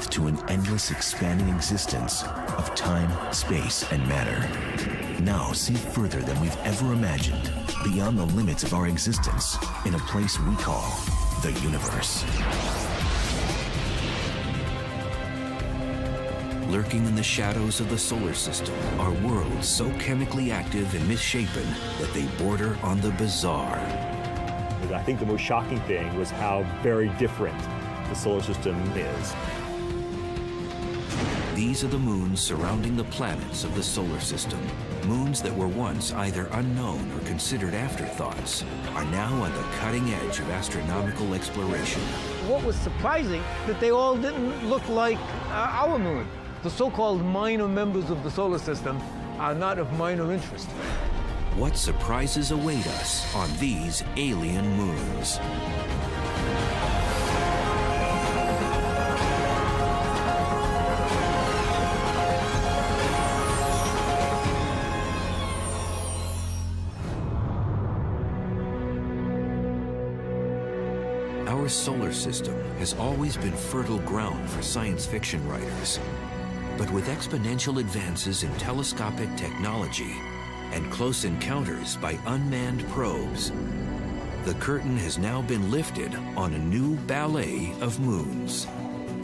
birth to an endless expanding existence of time, space, and matter. Now see further than we've ever imagined, beyond the limits of our existence, in a place we call the universe. Lurking in the shadows of the solar system are worlds so chemically active and misshapen that they border on the bizarre. I think the most shocking thing was how very different the solar system is. These are the moons surrounding the planets of the solar system. Moons that were once either unknown or considered afterthoughts are now on the cutting edge of astronomical exploration. What was surprising, that they all didn't look like our moon. The so-called minor members of the solar system are not of minor interest. What surprises await us on these alien moons? Our solar system has always been fertile ground for science fiction writers. But with exponential advances in telescopic technology and close encounters by unmanned probes, the curtain has now been lifted on a new ballet of moons.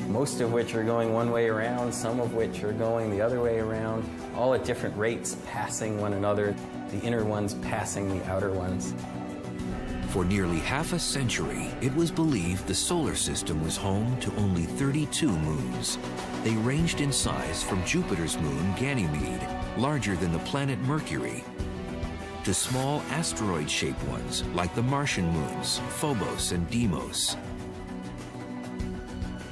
Most of which are going one way around, some of which are going the other way around, all at different rates, passing one another, the inner ones passing the outer ones. For nearly half a century, it was believed the solar system was home to only 32 moons. They ranged in size from Jupiter's moon, Ganymede, larger than the planet Mercury, to small asteroid-shaped ones like the Martian moons, Phobos and Deimos.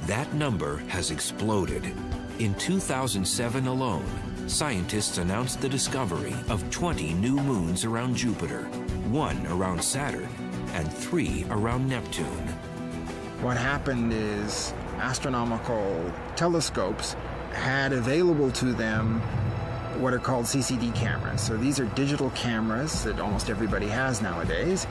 That number has exploded. In 2007 alone, scientists announced the discovery of 20 new moons around Jupiter, 1 around Saturn, and 3 around Neptune. What happened is astronomical telescopes had available to them what are called CCD cameras. So these are digital cameras that almost everybody has nowadays.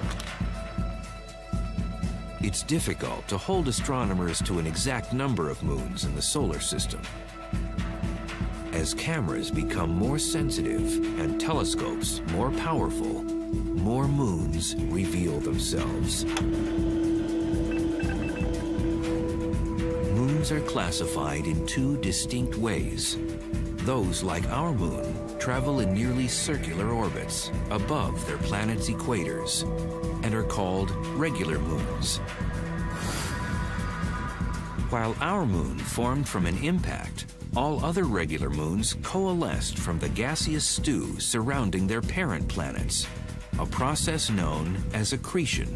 It's difficult to hold astronomers to an exact number of moons in the solar system. As cameras become more sensitive and telescopes more powerful, more moons reveal themselves. Moons are classified in 2 distinct ways. Those, like our moon, travel in nearly circular orbits above their planet's equators and are called regular moons. While our moon formed from an impact, all other regular moons coalesced from the gaseous stew surrounding their parent planets, a process known as accretion.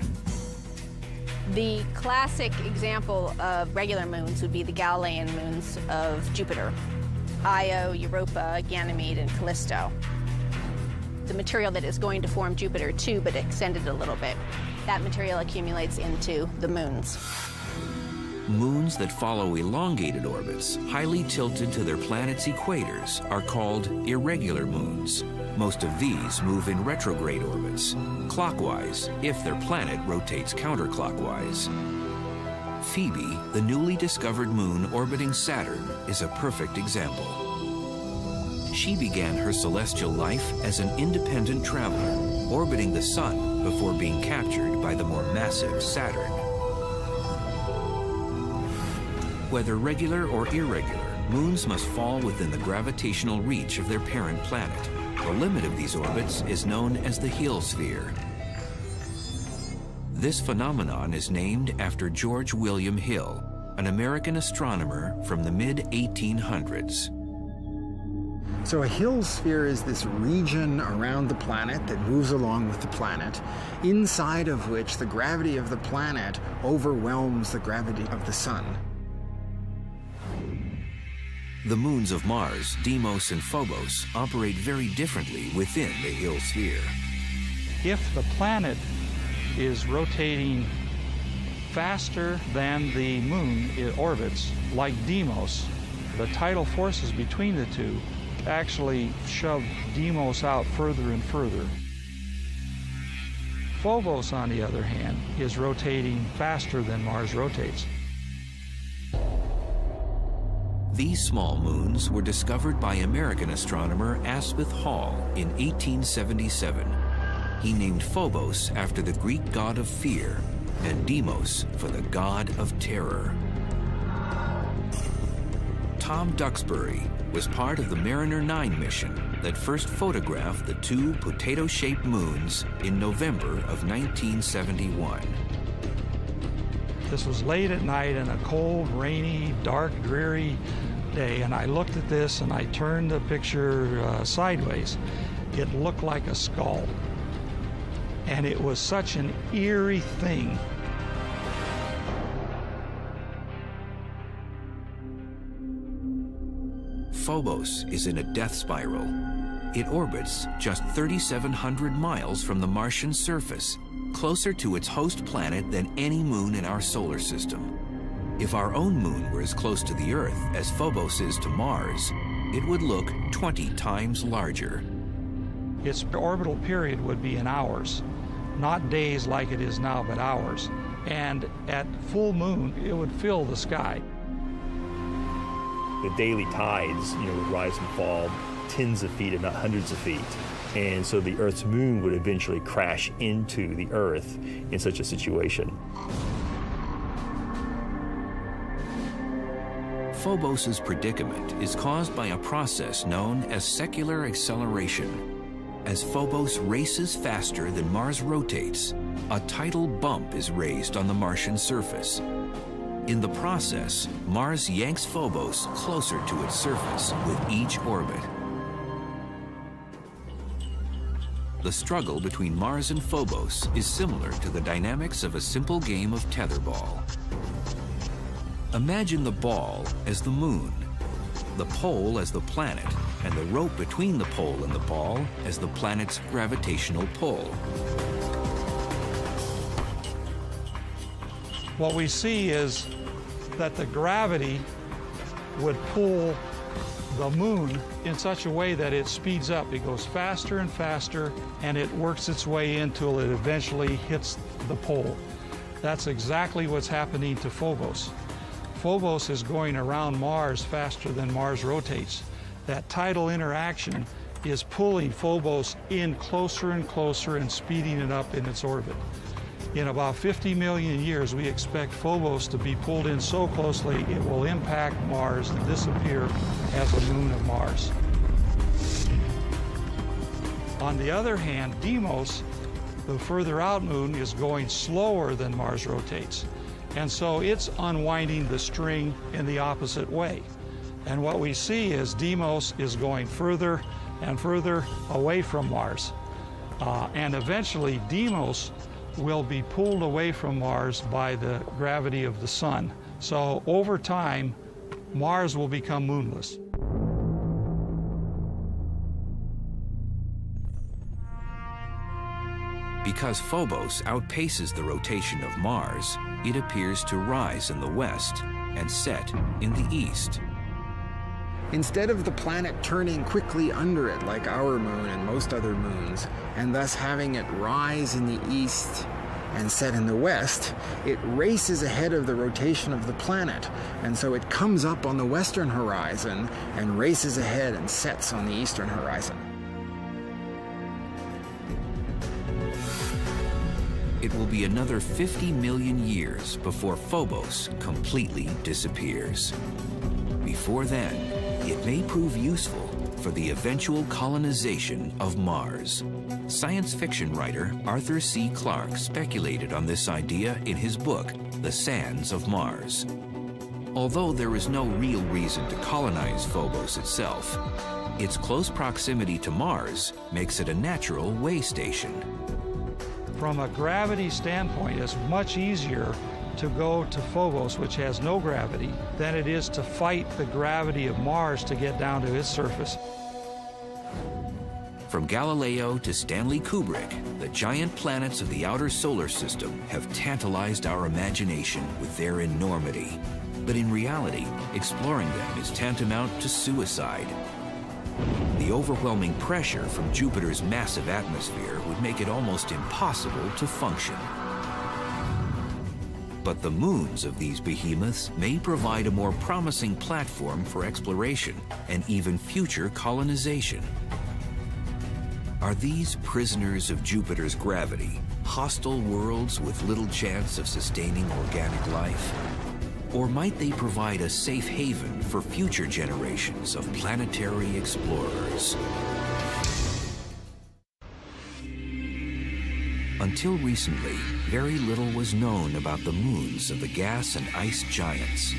The classic example of regular moons would be the Galilean moons of Jupiter: Io, Europa, Ganymede, and Callisto. The material that is going to form Jupiter too, but extended a little bit, that material accumulates into the moons. Moons that follow elongated orbits, highly tilted to their planet's equators, are called irregular moons. Most of these move in retrograde orbits, clockwise if their planet rotates counterclockwise. Phoebe, the newly discovered moon orbiting Saturn, is a perfect example. She began her celestial life as an independent traveler, orbiting the Sun before being captured by the more massive Saturn. Whether regular or irregular, moons must fall within the gravitational reach of their parent planet. The limit of these orbits is known as the heliosphere. This phenomenon is named after George William Hill, an American astronomer from the mid-1800s. So a heliosphere is this region around the planet that moves along with the planet, inside of which the gravity of the planet overwhelms the gravity of the Sun. The moons of Mars, Deimos and Phobos, operate very differently within the heliosphere. If the planet is rotating faster than the moon it orbits, like Deimos, the tidal forces between the two actually shove Deimos out further and further. Phobos, on the other hand, is rotating faster than Mars rotates. These small moons were discovered by American astronomer Asaph Hall in 1877. He named Phobos after the Greek god of fear and Deimos for the god of terror. Tom Duxbury was part of the Mariner 9 mission that first photographed the two potato-shaped moons in November of 1971. This was late at night in a cold, rainy, dark, dreary day, and I looked at this and I turned the picture sideways. It looked like a skull. And it was such an eerie thing. Phobos is in a death spiral. It orbits just 3,700 miles from the Martian surface, closer to its host planet than any moon in our solar system. If our own moon were as close to the Earth as Phobos is to Mars, it would look 20 times larger. Its orbital period would be in hours, not days like it is now, but hours. And at full moon, it would fill the sky. The daily tides, would rise and fall tens of feet, if not hundreds of feet. And so the Earth's moon would eventually crash into the Earth in such a situation. Phobos's predicament is caused by a process known as secular acceleration. As Phobos races faster than Mars rotates, a tidal bump is raised on the Martian surface. In the process, Mars yanks Phobos closer to its surface with each orbit. The struggle between Mars and Phobos is similar to the dynamics of a simple game of tetherball. Imagine the ball as the moon, the pole as the planet, and the rope between the pole and the ball as the planet's gravitational pull. What we see is that the gravity would pull the moon in such a way that it speeds up. It goes faster and faster, and it works its way until it eventually hits the pole. That's exactly what's happening to Phobos. Phobos is going around Mars faster than Mars rotates. That tidal interaction is pulling Phobos in closer and closer and speeding it up in its orbit. In about 50 million years, we expect Phobos to be pulled in so closely it will impact Mars and disappear as a moon of Mars. On the other hand, Deimos, the further out moon, is going slower than Mars rotates. And so it's unwinding the string in the opposite way. And what we see is Deimos is going further and further away from Mars. And eventually Deimos will be pulled away from Mars by the gravity of the sun. So over time, Mars will become moonless. Because Phobos outpaces the rotation of Mars, it appears to rise in the west and set in the east. Instead of the planet turning quickly under it like our moon and most other moons, and thus having it rise in the east and set in the west, it races ahead of the rotation of the planet, and so it comes up on the western horizon and races ahead and sets on the eastern horizon. It will be another 50 million years before Phobos completely disappears. Before then, it may prove useful for the eventual colonization of Mars. Science fiction writer Arthur C. Clarke speculated on this idea in his book, The Sands of Mars. Although there is no real reason to colonize Phobos itself, its close proximity to Mars makes it a natural way station. From a gravity standpoint, it's much easier to go to Phobos, which has no gravity, than it is to fight the gravity of Mars to get down to its surface. From Galileo to Stanley Kubrick, the giant planets of the outer solar system have tantalized our imagination with their enormity. But in reality, exploring them is tantamount to suicide. The overwhelming pressure from Jupiter's massive atmosphere would make it almost impossible to function. But the moons of these behemoths may provide a more promising platform for exploration and even future colonization. Are these prisoners of Jupiter's gravity, hostile worlds with little chance of sustaining organic life? Or might they provide a safe haven for future generations of planetary explorers? Until recently, very little was known about the moons of the gas and ice giants.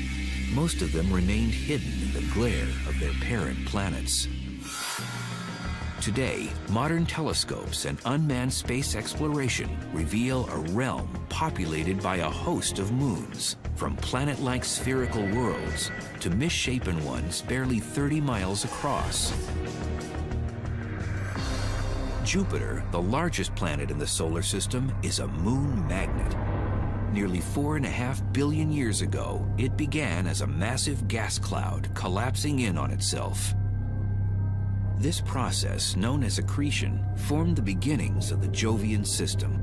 Most of them remained hidden in the glare of their parent planets. Today, modern telescopes and unmanned space exploration reveal a realm populated by a host of moons, from planet-like spherical worlds to misshapen ones barely 30 miles across. Jupiter, the largest planet in the solar system, is a moon magnet. Nearly 4.5 billion years ago, it began as a massive gas cloud collapsing in on itself. This process, known as accretion, formed the beginnings of the Jovian system.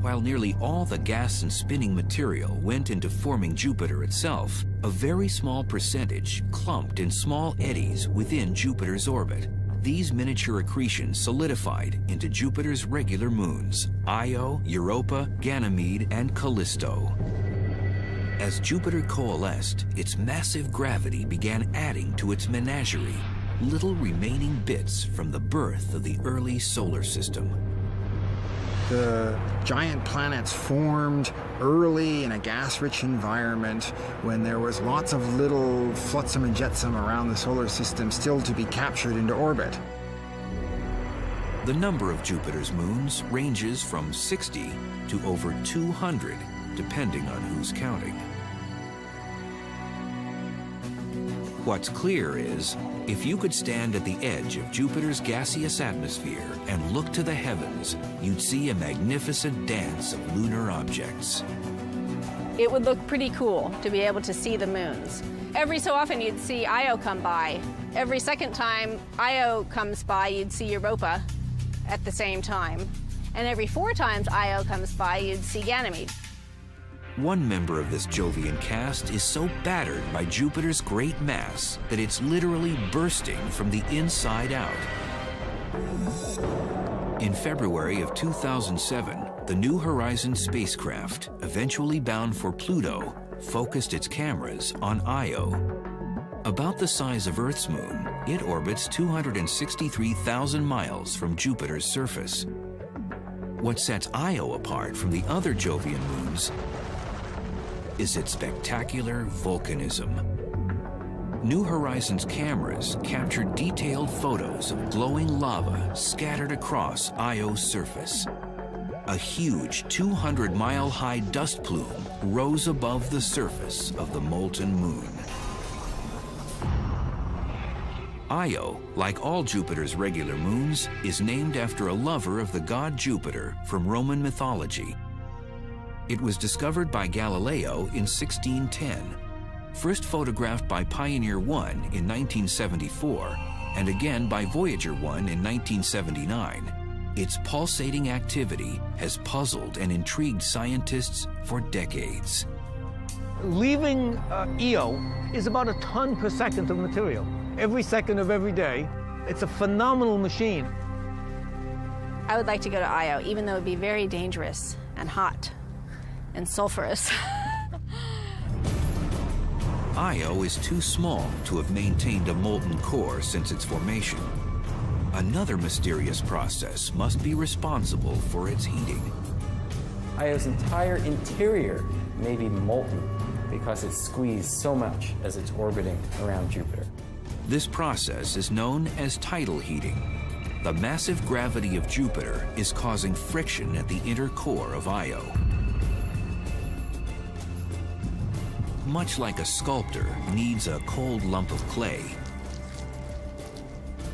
While nearly all the gas and spinning material went into forming Jupiter itself, a very small percentage clumped in small eddies within Jupiter's orbit. These miniature accretions solidified into Jupiter's regular moons, Io, Europa, Ganymede, and Callisto. As Jupiter coalesced, its massive gravity began adding to its menagerie, little remaining bits from the birth of the early solar system. The giant planets formed early in a gas-rich environment when there was lots of little flotsam and jetsam around the solar system still to be captured into orbit. The number of Jupiter's moons ranges from 60 to over 200, depending on who's counting. What's clear is, if you could stand at the edge of Jupiter's gaseous atmosphere and look to the heavens, you'd see a magnificent dance of lunar objects. It would look pretty cool to be able to see the moons. Every so often you'd see Io come by. Every second time Io comes by, you'd see Europa at the same time. And every 4 times Io comes by, you'd see Ganymede. One member of this Jovian cast is so battered by Jupiter's great mass that it's literally bursting from the inside out. In February of 2007, the New Horizons spacecraft, eventually bound for Pluto, focused its cameras on Io. About the size of Earth's moon, it orbits 263,000 miles from Jupiter's surface. What sets Io apart from the other Jovian moons is its spectacular volcanism. New Horizons cameras captured detailed photos of glowing lava scattered across Io's surface. A huge 200-mile-high dust plume rose above the surface of the molten moon. Io, like all Jupiter's regular moons, is named after a lover of the god Jupiter from Roman mythology. It was discovered by Galileo in 1610, first photographed by Pioneer 1 in 1974, and again by Voyager 1 in 1979. Its pulsating activity has puzzled and intrigued scientists for decades. Leaving Io is about a ton per second of material. Every second of every day. It's a phenomenal machine. I would like to go to Io, even though it would be very dangerous and hot and sulfurous. Io is too small to have maintained a molten core since its formation. Another mysterious process must be responsible for its heating. Io's entire interior may be molten because it's squeezed so much as it's orbiting around Jupiter. This process is known as tidal heating. The massive gravity of Jupiter is causing friction at the inner core of Io. Much like a sculptor needs a cold lump of clay,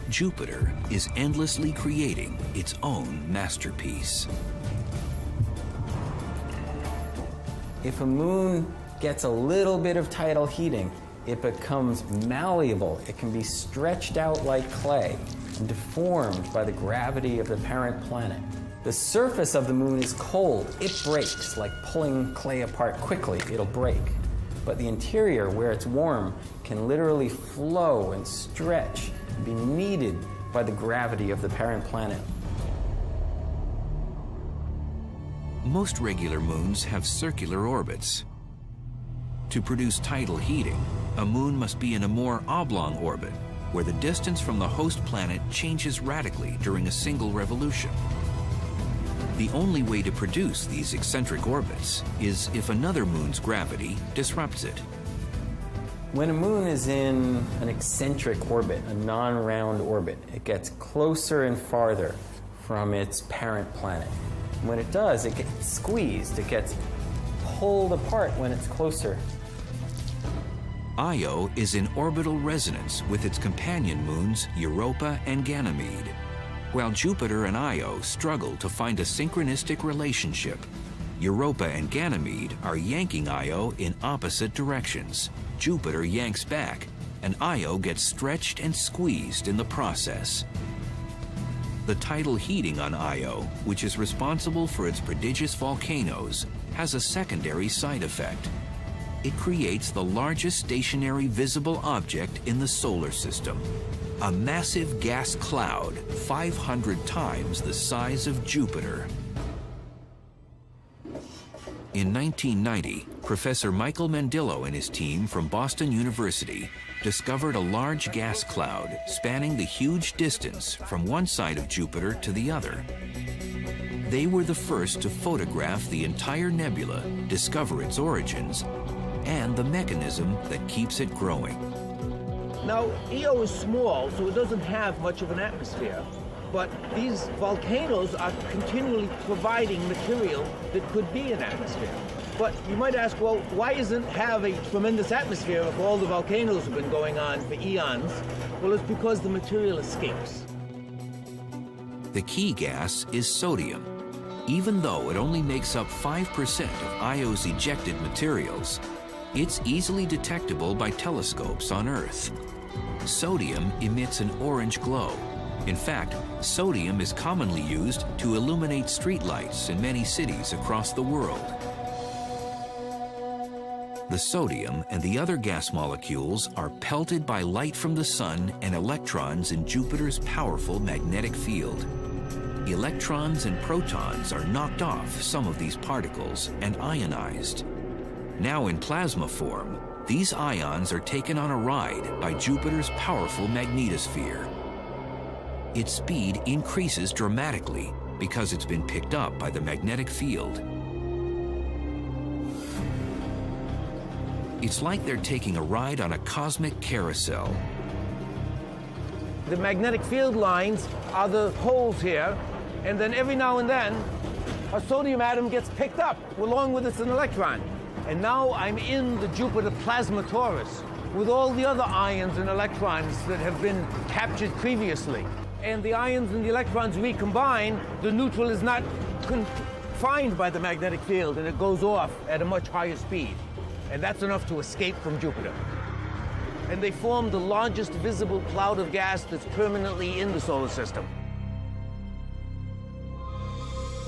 Jupiter is endlessly creating its own masterpiece. If a moon gets a little bit of tidal heating, it becomes malleable. It can be stretched out like clay and deformed by the gravity of the parent planet. The surface of the moon is cold. It breaks, like pulling clay apart quickly. It'll break. But the interior, where it's warm, can literally flow and stretch and be kneaded by the gravity of the parent planet. Most regular moons have circular orbits. To produce tidal heating, a moon must be in a more oblong orbit, where the distance from the host planet changes radically during a single revolution. The only way to produce these eccentric orbits is if another moon's gravity disrupts it. When a moon is in an eccentric orbit, a non-round orbit, it gets closer and farther from its parent planet. When it does, it gets squeezed, it gets pulled apart when it's closer. Io is in orbital resonance with its companion moons Europa and Ganymede, while Jupiter and Io struggle to find a synchronistic relationship. Europa and Ganymede are yanking Io in opposite directions. Jupiter yanks back, and Io gets stretched and squeezed in the process. The tidal heating on Io, which is responsible for its prodigious volcanoes, has a secondary side effect. It creates the largest stationary visible object in the solar system, a massive gas cloud 500 times the size of Jupiter. In 1990, Professor Michael Mandillo and his team from Boston University discovered a large gas cloud spanning the huge distance from one side of Jupiter to the other. They were the first to photograph the entire nebula, discover its origins, and the mechanism that keeps it growing. Now, Io is small, so it doesn't have much of an atmosphere. But these volcanoes are continually providing material that could be an atmosphere. But you might ask, well, why isn't have a tremendous atmosphere if all the volcanoes have been going on for eons? Well, it's because the material escapes. The key gas is sodium. Even though it only makes up 5% of Io's ejected materials, it's easily detectable by telescopes on Earth. Sodium emits an orange glow. In fact, sodium is commonly used to illuminate streetlights in many cities across the world. The sodium and the other gas molecules are pelted by light from the sun and electrons in Jupiter's powerful magnetic field. Electrons and protons are knocked off some of these particles and ionized. Now in plasma form, these ions are taken on a ride by Jupiter's powerful magnetosphere. Its speed increases dramatically because it's been picked up by the magnetic field. It's like they're taking a ride on a cosmic carousel. The magnetic field lines are the holes here, and then every now and then, a sodium atom gets picked up along with its an electron. And now I'm in the Jupiter plasma torus with all the other ions and electrons that have been captured previously. And the ions and the electrons recombine, the neutral is not confined by the magnetic field, and it goes off at a much higher speed. And that's enough to escape from Jupiter. And they form the largest visible cloud of gas that's permanently in the solar system.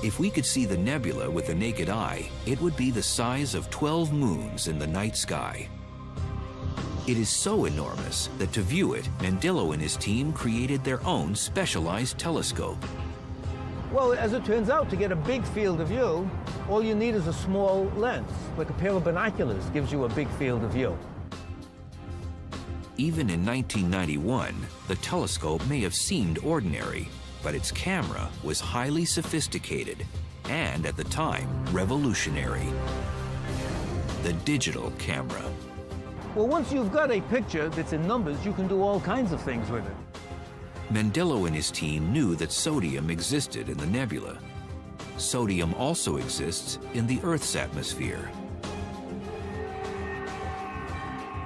If we could see the nebula with the naked eye, it would be the size of 12 moons in the night sky. It is so enormous that to view it, Mandillo and his team created their own specialized telescope. Well, as it turns out, to get a big field of view, all you need is a small lens, like a pair of binoculars gives you a big field of view. Even in 1991, the telescope may have seemed ordinary, but its camera was highly sophisticated and, at the time, revolutionary. The digital camera. Well, once you've got a picture that's in numbers, you can do all kinds of things with it. Mandillo and his team knew that sodium existed in the nebula. Sodium also exists in the Earth's atmosphere.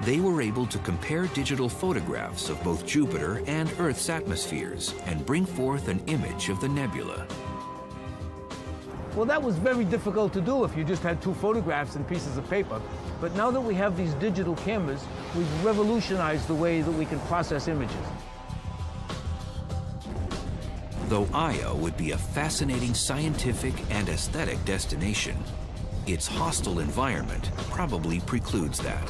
They were able to compare digital photographs of both Jupiter and Earth's atmospheres and bring forth an image of the nebula. Well, that was very difficult to do if you just had two photographs and pieces of paper. But now that we have these digital cameras, we've revolutionized the way that we can process images. Though Io would be a fascinating scientific and aesthetic destination, its hostile environment probably precludes that.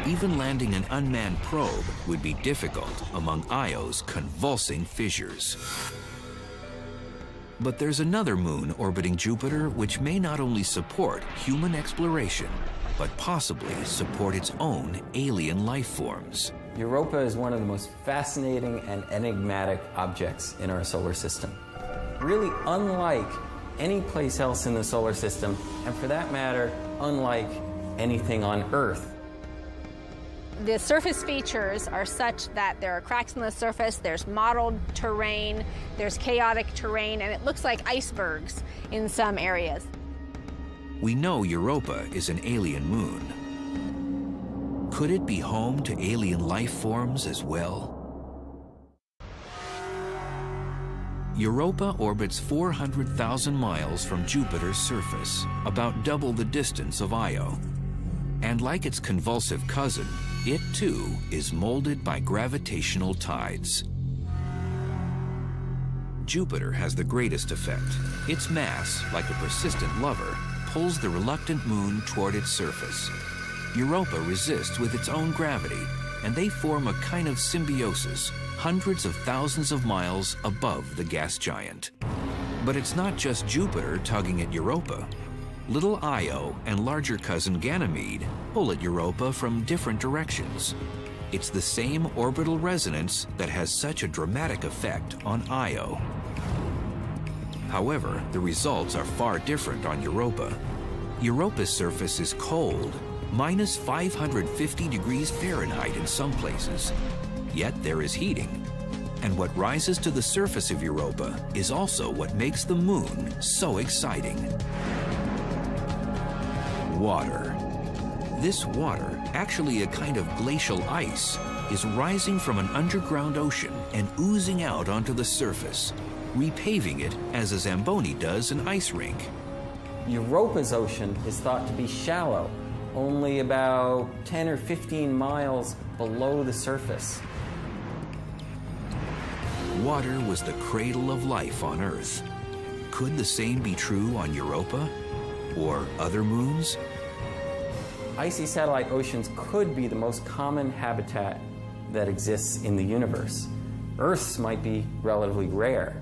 Even landing an unmanned probe would be difficult among Io's convulsing fissures. But there's another moon orbiting Jupiter which may not only support human exploration, but possibly support its own alien life forms. Europa is one of the most fascinating and enigmatic objects in our solar system. Really unlike any place else in the solar system, and for that matter, unlike anything on Earth. The surface features are such that there are cracks in the surface, there's mottled terrain, there's chaotic terrain, and it looks like icebergs in some areas. We know Europa is an alien moon. Could it be home to alien life forms as well? Europa orbits 400,000 miles from Jupiter's surface, about double the distance of Io. And like its convulsive cousin, it too is molded by gravitational tides. Jupiter has the greatest effect. Its mass, like a persistent lover, pulls the reluctant moon toward its surface. Europa resists with its own gravity, and they form a kind of symbiosis, hundreds of thousands of miles above the gas giant. But it's not just Jupiter tugging at Europa. Little Io and larger cousin Ganymede pull at Europa from different directions. It's the same orbital resonance that has such a dramatic effect on Io. However, the results are far different on Europa. Europa's surface is cold, minus 550 degrees Fahrenheit in some places. Yet there is heating. And what rises to the surface of Europa is also what makes the moon so exciting. Water. This water, actually a kind of glacial ice, is rising from an underground ocean and oozing out onto the surface, repaving it as a Zamboni does an ice rink. Europa's ocean is thought to be shallow, only about 10 or 15 miles below the surface. Water was the cradle of life on Earth. Could the same be true on Europa or other moons? Icy satellite oceans could be the most common habitat that exists in the universe. Earth's might be relatively rare,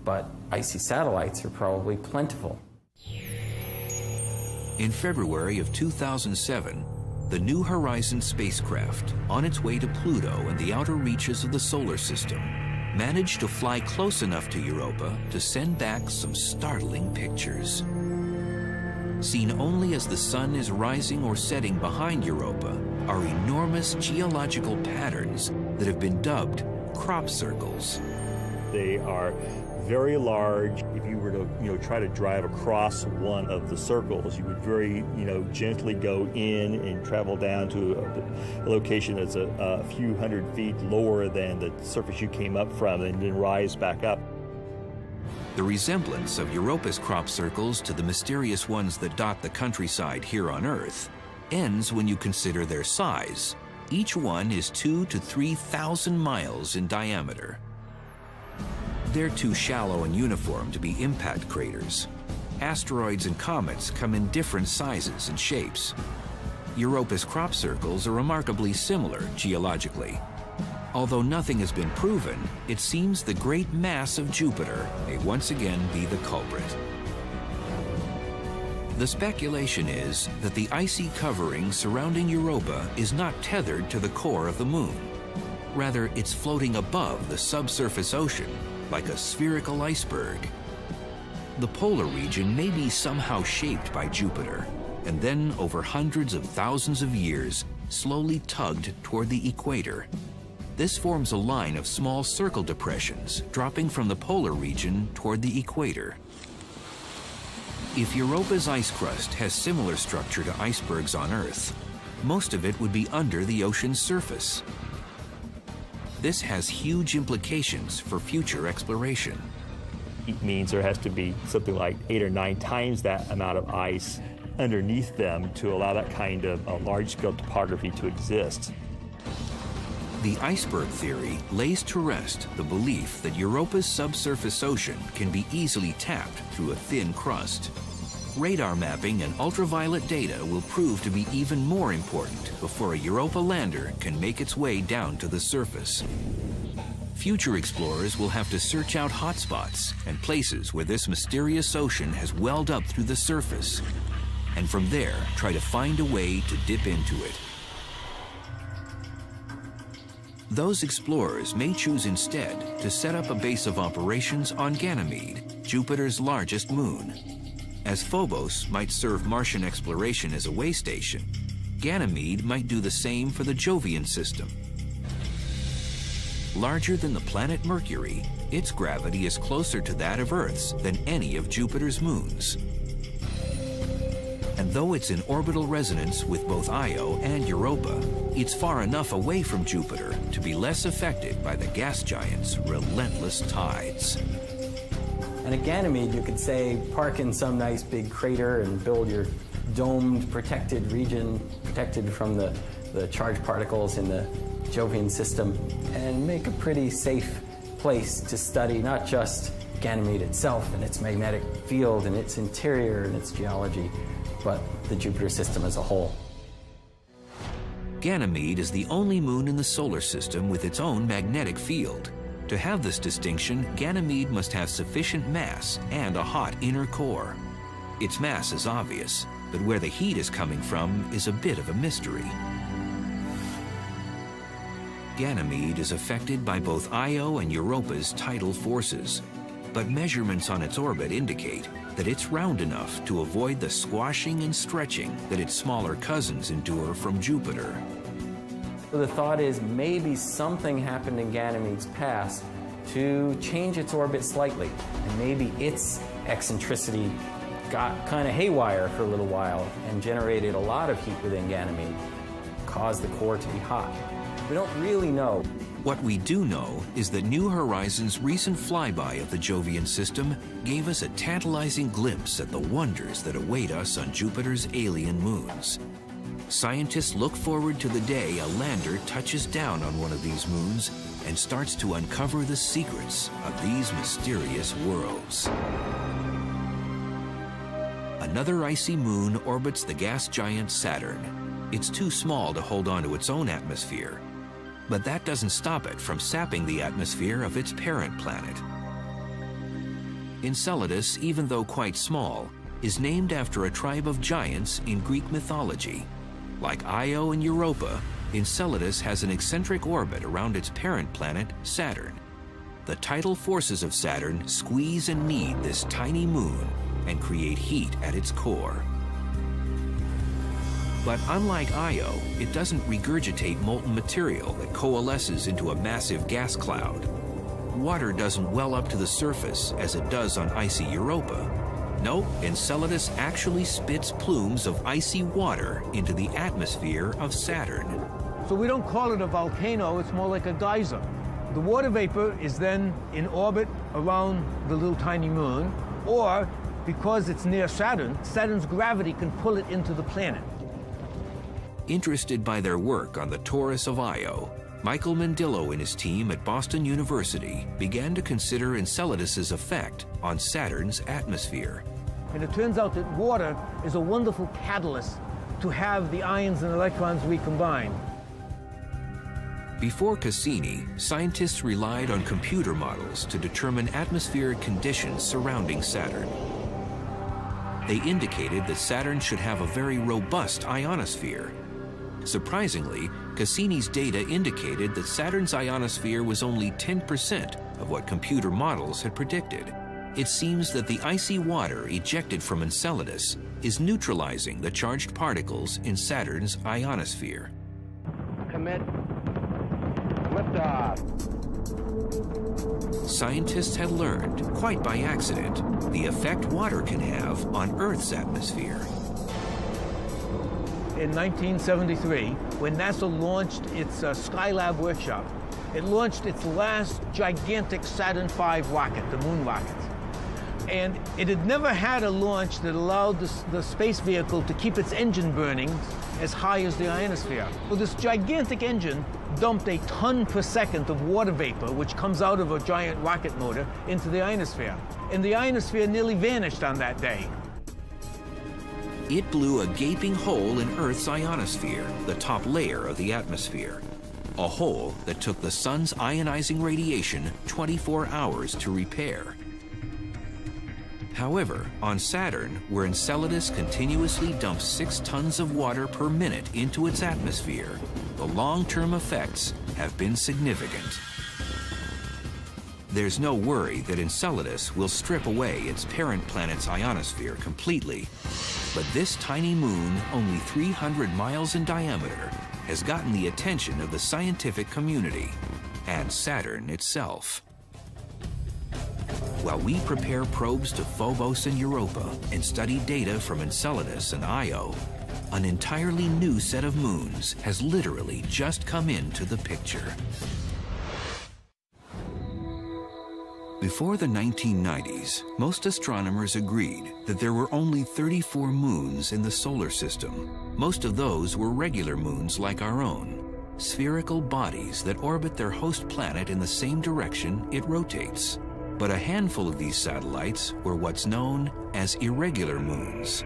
but icy satellites are probably plentiful. In February of 2007, the New Horizons spacecraft, on its way to Pluto and the outer reaches of the solar system, managed to fly close enough to Europa to send back some startling pictures. Seen only as the sun is rising or setting behind Europa are enormous geological patterns that have been dubbed crop circles. They are very large. If you were to, try to drive across one of the circles, you would very, gently go in and travel down to a location that's a few hundred feet lower than the surface you came up from, and then rise back up. The resemblance of Europa's crop circles to the mysterious ones that dot the countryside here on Earth ends when you consider their size. Each one is 2,000 to 3,000 miles in diameter. They're too shallow and uniform to be impact craters. Asteroids and comets come in different sizes and shapes. Europa's crop circles are remarkably similar geologically. Although nothing has been proven, it seems the great mass of Jupiter may once again be the culprit. The speculation is that the icy covering surrounding Europa is not tethered to the core of the moon. Rather, it's floating above the subsurface ocean, like a spherical iceberg. The polar region may be somehow shaped by Jupiter, and then over hundreds of thousands of years, slowly tugged toward the equator. This forms a line of small circle depressions dropping from the polar region toward the equator. If Europa's ice crust has similar structure to icebergs on Earth, most of it would be under the ocean's surface. This has huge implications for future exploration. It means there has to be something like 8 or 9 times that amount of ice underneath them to allow that kind of large-scale topography to exist. The iceberg theory lays to rest the belief that Europa's subsurface ocean can be easily tapped through a thin crust. Radar mapping and ultraviolet data will prove to be even more important before a Europa lander can make its way down to the surface. Future explorers will have to search out hotspots and places where this mysterious ocean has welled up through the surface, and from there try to find a way to dip into it. Those explorers may choose instead to set up a base of operations on Ganymede, Jupiter's largest moon. As Phobos might serve Martian exploration as a way station, Ganymede might do the same for the Jovian system. Larger than the planet Mercury, its gravity is closer to that of Earth's than any of Jupiter's moons. And though it's in orbital resonance with both Io and Europa, it's far enough away from Jupiter to be less affected by the gas giant's relentless tides. And at Ganymede, you could say, park in some nice big crater and build your domed, protected region, protected from the charged particles in the Jovian system, and make a pretty safe place to study not just Ganymede itself and its magnetic field and its interior and its geology, but the Jupiter system as a whole. Ganymede is the only moon in the solar system with its own magnetic field. To have this distinction, Ganymede must have sufficient mass and a hot inner core. Its mass is obvious, but where the heat is coming from is a bit of a mystery. Ganymede is affected by both Io and Europa's tidal forces, but measurements on its orbit indicate that it's round enough to avoid the squashing and stretching that its smaller cousins endure from Jupiter. So the thought is maybe something happened in Ganymede's past to change its orbit slightly, and maybe its eccentricity got kind of haywire for a little while and generated a lot of heat within Ganymede, caused the core to be hot. We don't really know. What we do know is that New Horizons' recent flyby of the Jovian system gave us a tantalizing glimpse at the wonders that await us on Jupiter's alien moons. Scientists look forward to the day a lander touches down on one of these moons and starts to uncover the secrets of these mysterious worlds. Another icy moon orbits the gas giant Saturn. It's too small to hold onto its own atmosphere, but that doesn't stop it from sapping the atmosphere of its parent planet. Enceladus, even though quite small, is named after a tribe of giants in Greek mythology. Like Io and Europa, Enceladus has an eccentric orbit around its parent planet, Saturn. The tidal forces of Saturn squeeze and knead this tiny moon and create heat at its core. But unlike Io, it doesn't regurgitate molten material that coalesces into a massive gas cloud. Water doesn't well up to the surface as it does on icy Europa. No, Enceladus actually spits plumes of icy water into the atmosphere of Saturn. So we don't call it a volcano, it's more like a geyser. The water vapor is then in orbit around the little tiny moon, or because it's near Saturn, Saturn's gravity can pull it into the planet. Interested by their work on the torus of Io, Michael Mandillo and his team at Boston University began to consider Enceladus's effect on Saturn's atmosphere. And it turns out that water is a wonderful catalyst to have the ions and electrons recombine. Before Cassini, scientists relied on computer models to determine atmospheric conditions surrounding Saturn. They indicated that Saturn should have a very robust ionosphere. Surprisingly, Cassini's data indicated that Saturn's ionosphere was only 10% of what computer models had predicted. It seems that the icy water ejected from Enceladus is neutralizing the charged particles in Saturn's ionosphere. Commit. Liftoff. Scientists had learned, quite by accident, the effect water can have on Earth's atmosphere. In 1973, when NASA launched its Skylab workshop, it launched its last gigantic Saturn V rocket, the moon rocket. And it had never had a launch that allowed the space vehicle to keep its engine burning as high as the ionosphere. Well, this gigantic engine dumped a ton per second of water vapor, which comes out of a giant rocket motor, into the ionosphere. And the ionosphere nearly vanished on that day. It blew a gaping hole in Earth's ionosphere, the top layer of the atmosphere. A hole that took the sun's ionizing radiation 24 hours to repair. However, on Saturn, where Enceladus continuously dumps 6 tons of water per minute into its atmosphere, the long-term effects have been significant. There's no worry that Enceladus will strip away its parent planet's ionosphere completely, but this tiny moon, only 300 miles in diameter, has gotten the attention of the scientific community and Saturn itself. While we prepare probes to Phobos and Europa and study data from Enceladus and Io, an entirely new set of moons has literally just come into the picture. Before the 1990s, most astronomers agreed that there were only 34 moons in the solar system. Most of those were regular moons like our own, spherical bodies that orbit their host planet in the same direction it rotates. But a handful of these satellites were what's known as irregular moons.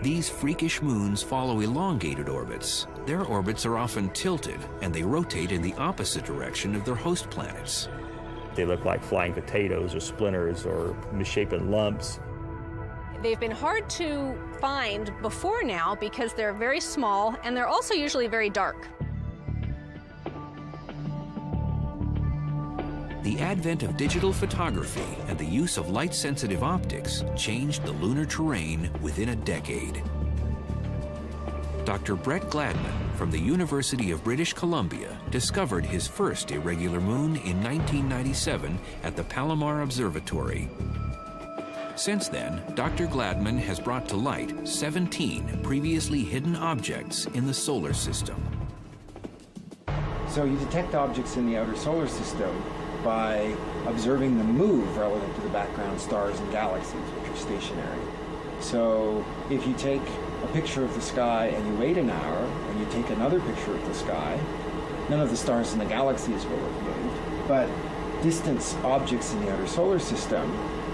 These freakish moons follow elongated orbits. Their orbits are often tilted, and they rotate in the opposite direction of their host planets. They look like flying potatoes or splinters or misshapen lumps. They've been hard to find before now because they're very small and they're also usually very dark. The advent of digital photography and the use of light-sensitive optics changed the lunar terrain within a decade. Dr. Brett Gladman from the University of British Columbia discovered his first irregular moon in 1997 at the Palomar Observatory. Since then, Dr. Gladman has brought to light 17 previously hidden objects in the solar system. So you detect objects in the outer solar system by observing them move relative to the background stars and galaxies, which are stationary. So if you take a picture of the sky and you wait an hour, and you take another picture of the sky, none of the stars and the galaxies will have moved, but distant objects in the outer solar system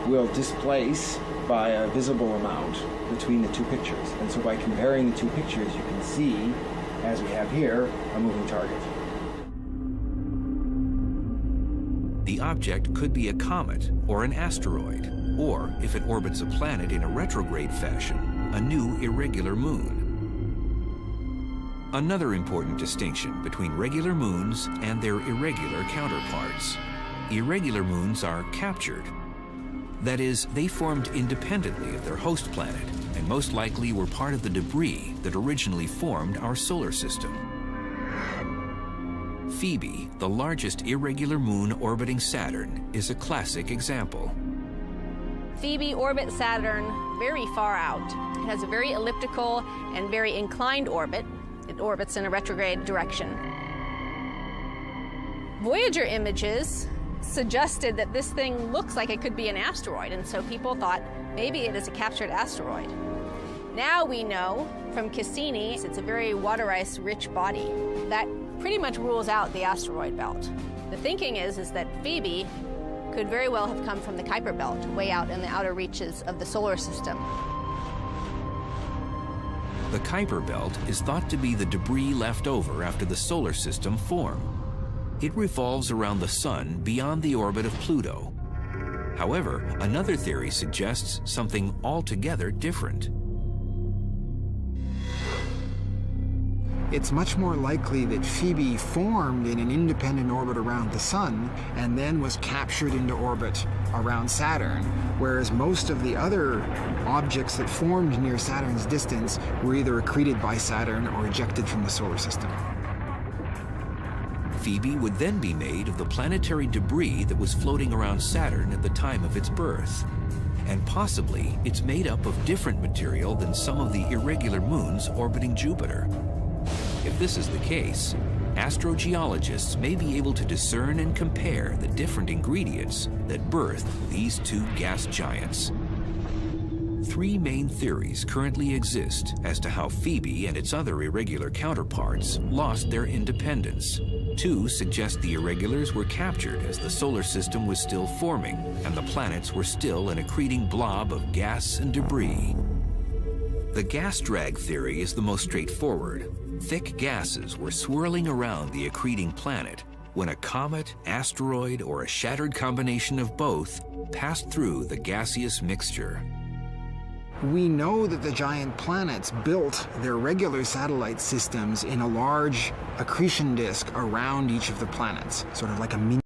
will displace by a visible amount between the two pictures. And so by comparing the two pictures, you can see, as we have here, a moving target. The object could be a comet or an asteroid, or, if it orbits a planet in a retrograde fashion, a new irregular moon. Another important distinction between regular moons and their irregular counterparts. Irregular moons are captured. That is, they formed independently of their host planet and most likely were part of the debris that originally formed our solar system. Phoebe, the largest irregular moon orbiting Saturn, is a classic example. Phoebe orbits Saturn very far out. It has a very elliptical and very inclined orbit. It orbits in a retrograde direction. Voyager images suggested that this thing looks like it could be an asteroid, and so people thought maybe it is a captured asteroid. Now we know from Cassini it's a very water ice rich body. That pretty much rules out the asteroid belt. The thinking is that Phoebe could very well have come from the Kuiper belt, way out in the outer reaches of the solar system. The Kuiper belt is thought to be the debris left over after the solar system formed. It revolves around the sun beyond the orbit of Pluto. However, another theory suggests something altogether different. It's much more likely that Phoebe formed in an independent orbit around the Sun and then was captured into orbit around Saturn, whereas most of the other objects that formed near Saturn's distance were either accreted by Saturn or ejected from the solar system. Phoebe would then be made of the planetary debris that was floating around Saturn at the time of its birth. And possibly it's made up of different material than some of the irregular moons orbiting Jupiter. If this is the case, astrogeologists may be able to discern and compare the different ingredients that birthed these two gas giants. Three main theories currently exist as to how Phoebe and its other irregular counterparts lost their independence. Two suggest the irregulars were captured as the solar system was still forming and the planets were still an accreting blob of gas and debris. The gas drag theory is the most straightforward. Thick gases were swirling around the accreting planet when a comet, asteroid, or a shattered combination of both passed through the gaseous mixture. We know that the giant planets built their regular satellite systems in a large accretion disk around each of the planets, sort of like a mini